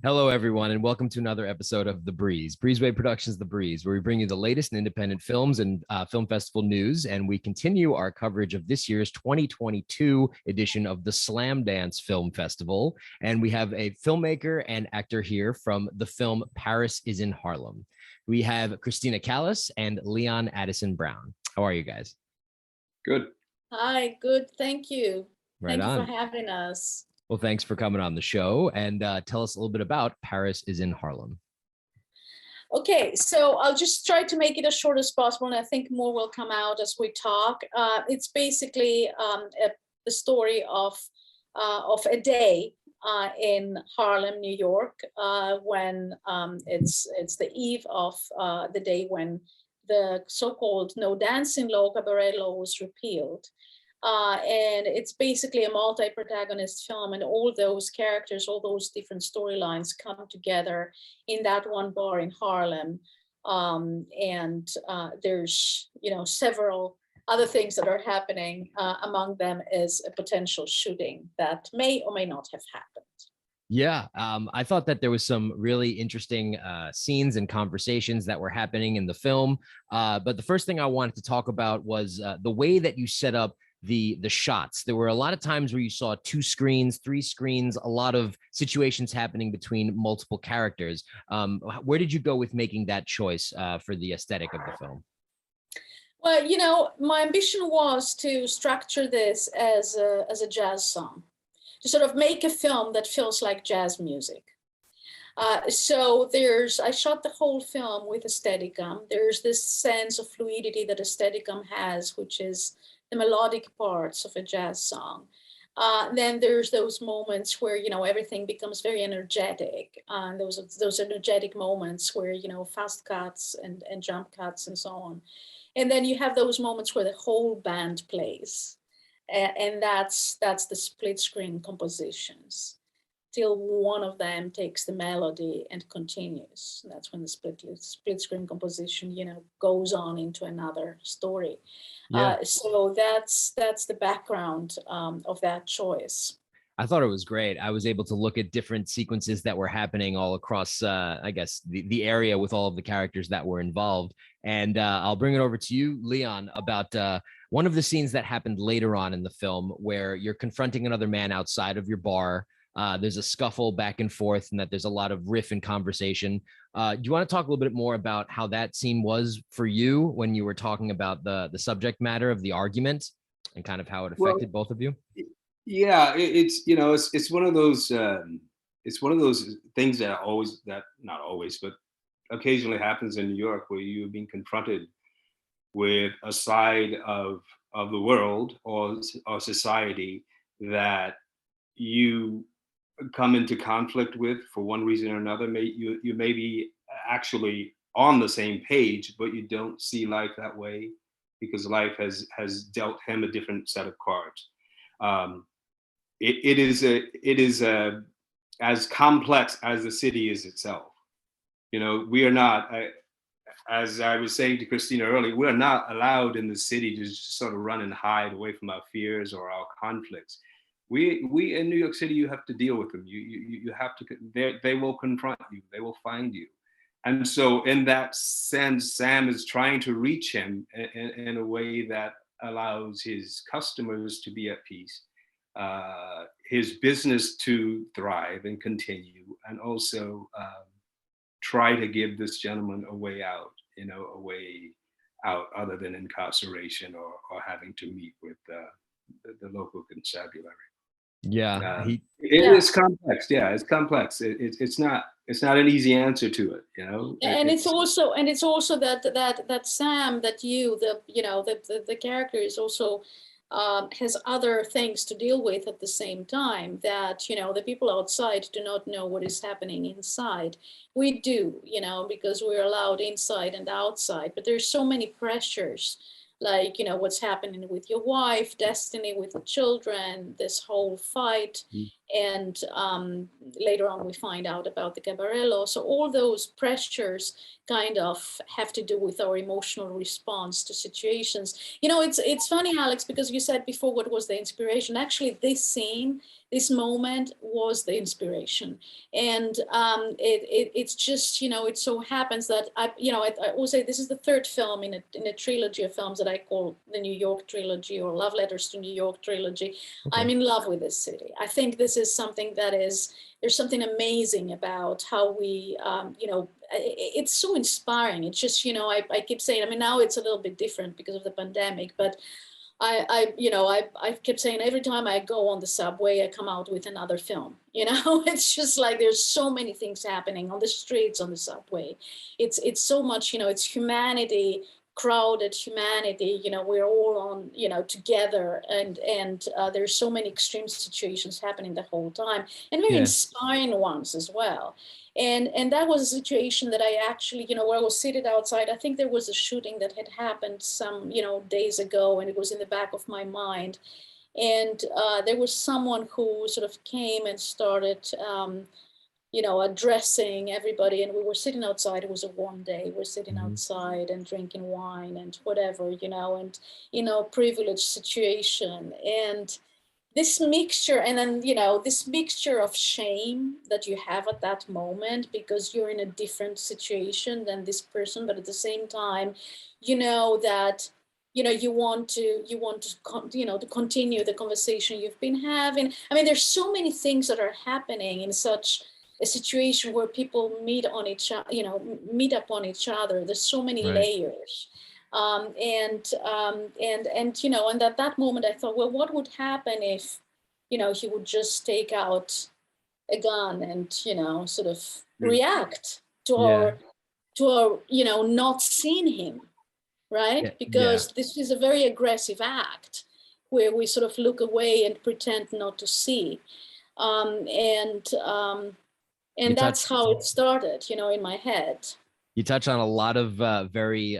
Hello, everyone, and welcome to another episode of The Breeze. Breezeway Productions The Breeze, where we bring you the latest in independent films and film festival news, and we continue our coverage of this year's 2022 edition of the Slamdance Film Festival. And we have a filmmaker and actor here from the film Is In Harlem. We have Christina Kallas and Leon Addison Brown. How are you guys? Good. Hi, good. Thank you. Right Thank you on. for having us. Well, thanks for coming on the show, and tell us a little bit about Is In Harlem. Okay, so I'll just try to make it as short as possible, and I think more will come out as we talk. It's basically the story of a day in Harlem, New York, when it's the eve of the day when the so-called no dancing law, cabaret law, was repealed. And it's basically a multi-protagonist film, and all those characters, all those different storylines come together in that one bar in Harlem. And there's, several other things that are happening. Among them is a potential shooting that may or may not have happened. Yeah, I thought that there was some really interesting scenes and conversations that were happening in the film. But the first thing I wanted to talk about was the way that you set up the shots. There were a lot of times where you saw 2 screens, 3 screens, a lot of situations happening between multiple characters. Where did you go with making that choice for the aesthetic of the film? Well, my ambition was to structure this as a jazz song, to sort of make a film that feels like jazz music. So I shot the whole film with a Steadicam. There's this sense of fluidity that a Steadicam has, which is the melodic parts of a jazz song. Then there's those moments where, everything becomes very energetic. And those energetic moments where, fast cuts and jump cuts and so on. And then you have those moments where the whole band plays. And that's the split screen compositions, till one of them takes the melody and continues. That's when the split screen composition, goes on into another story. Yeah. So that's the background of that choice. I thought it was great. I was able to look at different sequences that were happening all across, I guess, the area with all of the characters that were involved. And I'll bring it over to you, Leon, about one of the scenes that happened later on in the film where you're confronting another man outside of your bar. There's a scuffle back and forth, and that there's a lot of riff and conversation. Do you want to talk a little bit more about how that scene was for you when you were talking about the subject matter of the argument and kind of how it affected both of you? Yeah, it's one of those things that not always, but occasionally happens in New York, where you're being confronted with a side of the world or society that you come into conflict with for one reason or another. You may be actually on the same page, but you don't see life that way because life has dealt him a different set of cards. It is as complex as the city is itself. We are not, as I was saying to Christina earlier, we're not allowed in the city to just sort of run and hide away from our fears or our conflicts. We in New York City, you have to deal with them. You have to. They will confront you. They will find you. And so, in that sense, Sam is trying to reach him in a way that allows his customers to be at peace, his business to thrive and continue, and also try to give this gentleman a way out. A way out other than incarceration or having to meet with the local constabulary. Yeah, it is complex. Yeah, it's complex. It's not an easy answer to it, And it's also that Sam, that the character is also has other things to deal with at the same time, that the people outside do not know what is happening inside. We do, because we're allowed inside and outside, but there's so many pressures, like what's happening with your wife, destiny with the children, this whole fight. And later on we find out about the cabaret law. So all those pressures kind of have to do with our emotional response to situations. It's funny, Alex, because you said before what was the inspiration. Actually, this scene this moment was the inspiration. And it's just, it so happens that I will say this is the third film in a trilogy of films that I call the New York trilogy, or Love Letters to New York trilogy. Okay. I'm in love with this city. I think this is something there's something amazing about how we, it's so inspiring. It's just, I keep saying, I mean, now it's a little bit different because of the pandemic, but I kept saying every time I go on the subway, I come out with another film. It's just like there's so many things happening on the streets, on the subway. It's so much, it's humanity, crowded humanity. We're all on, together, and there's so many extreme situations happening the whole time, and very inspiring ones as well. And that was a situation that I actually, where I was seated outside. I think there was a shooting that had happened some, days ago, and it was in the back of my mind. And there was someone who sort of came and started, addressing everybody. And we were sitting outside. It was a warm day. We're sitting outside and drinking wine and whatever, and, privileged situation. And this mixture, and then, this mixture of shame that you have at that moment, because you're in a different situation than this person, but at the same time, that, you want to to continue the conversation you've been having. I mean, there's so many things that are happening in such a situation where people meet up on each other. There's so many layers. And at that moment I thought, well, what would happen if, he would just take out a gun and, sort of react to our, not seeing him, right? Because this is a very aggressive act where we sort of look away and pretend not to see. And that's how it started, in my head. You touch on a lot of very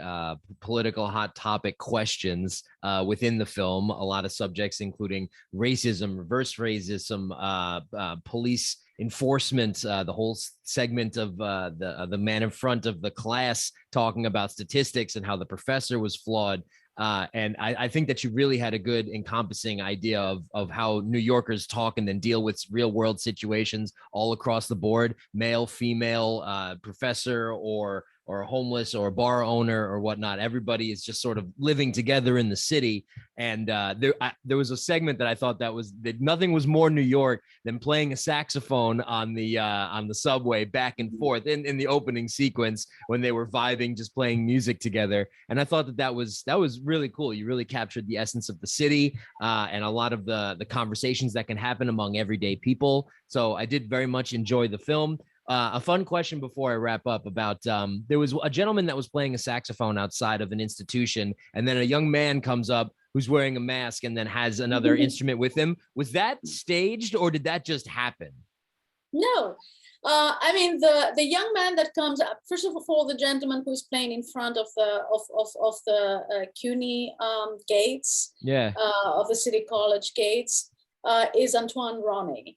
political hot topic questions within the film, a lot of subjects, including racism, reverse racism, police enforcement, the whole segment of the man in front of the class talking about statistics and how the professor was flawed. And I think that you really had a good encompassing idea of how New Yorkers talk and then deal with real world situations all across the board, male, female, professor, or homeless, or bar owner, or whatnot. Everybody is just sort of living together in the city. And there was a segment that I thought that nothing was more New York than playing a saxophone on the subway back and forth in the opening sequence when they were vibing, just playing music together. And I thought that was really cool. You really captured the essence of the city and a lot of the conversations that can happen among everyday people. So I did very much enjoy the film. A fun question before I wrap up about there was a gentleman that was playing a saxophone outside of an institution, and then a young man comes up who's wearing a mask and then has another instrument with him. Was that staged, or did that just happen? No. I mean, the young man that comes up, first of all, the gentleman who's playing in front of the CUNY gates, of the City College gates, is Antoine Roney.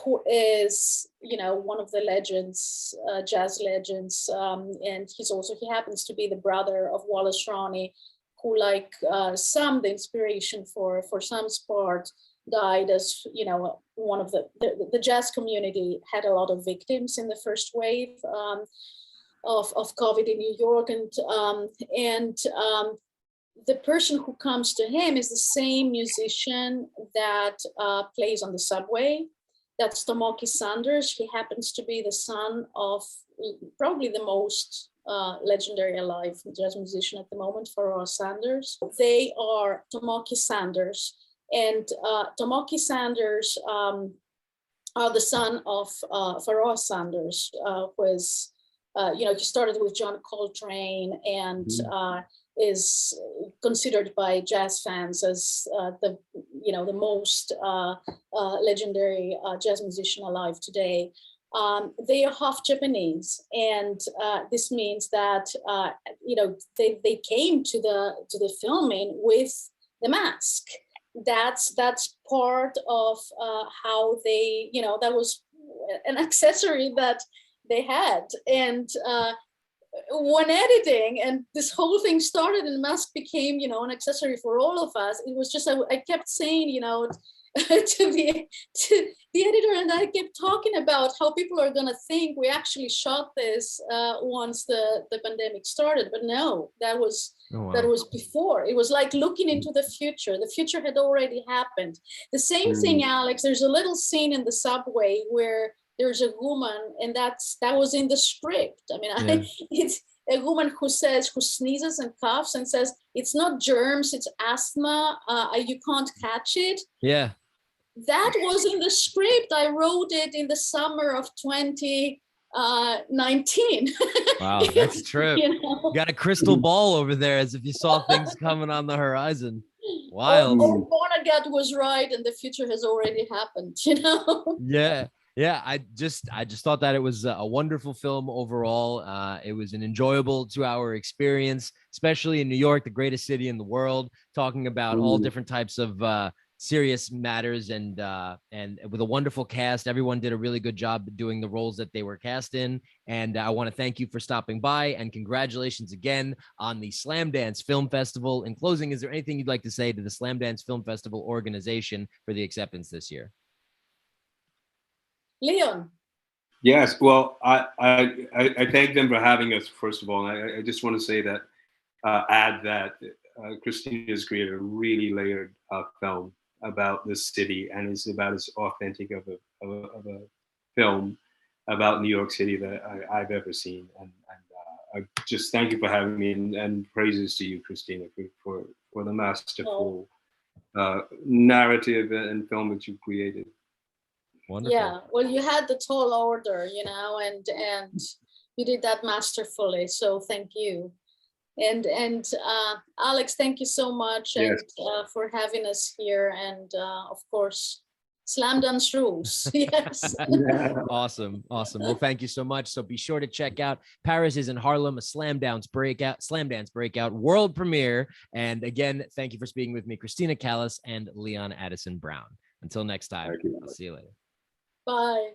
Who is, one of the legends, jazz legends, and he happens to be the brother of Wallace Roney, who, like the inspiration for Sam's part, died as, one of the jazz community had a lot of victims in the first wave of COVID in New York, and the person who comes to him is the same musician that plays on the subway. That's Tomoki Sanders. He happens to be the son of probably the most legendary alive jazz musician at the moment, Pharoah Sanders. They are Tomoki Sanders, and Tomoki Sanders are the son of Pharoah Sanders, who is, he started with John Coltrane and is considered by jazz fans as the most legendary jazz musician alive today. They are half Japanese, and this means that they came to the filming with the mask. That's part of how they, that was an accessory that they had, and when editing and this whole thing started and mask became, an accessory for all of us, it was just, I kept saying, the editor and I kept talking about how people are gonna think we actually shot this once the pandemic started, but no, that was before. It was like looking into the future. The future had already happened. The same thing, Alex. There's a little scene in the subway where there's a woman, and that was in the script. I mean, it's a woman who sneezes and coughs and says, "It's not germs, it's asthma. You can't catch it." Yeah. That was in the script. I wrote it in the summer of 2019. Wow, that's true. You got a crystal ball over there, as if you saw things coming on the horizon. Wild. Or Vonnegut was right, and the future has already happened. Yeah. I just thought that it was a wonderful film overall. It was an enjoyable 2-hour experience, especially in New York, the greatest city in the world, talking about all different types of serious matters, and with a wonderful cast. Everyone did a really good job doing the roles that they were cast in. And I want to thank you for stopping by, and congratulations again on the Slamdance Film Festival. In closing, is there anything you'd like to say to the Slamdance Film Festival organization for the acceptance this year? Leon. Yes, well, I thank them for having us, first of all. And I just want to say that, add that Christina has created a really layered film about this city, and it's about as authentic of a film about New York City that I've ever seen. And I just thank you for having me, and praises to you, Christina, for the masterful narrative and film that you created. Wonderful. Yeah, well, you had the tall order, and you did that masterfully. So thank you. And Alex, thank you so much, and for having us here. And of course, Slamdance rules. Yes. Awesome. Well, thank you so much. So be sure to check out Paris Is in Harlem, a Slamdance breakout world premiere. And again, thank you for speaking with me, Christina Kallas and Leon Addison Brown. Until next time, I'll see you later. Bye.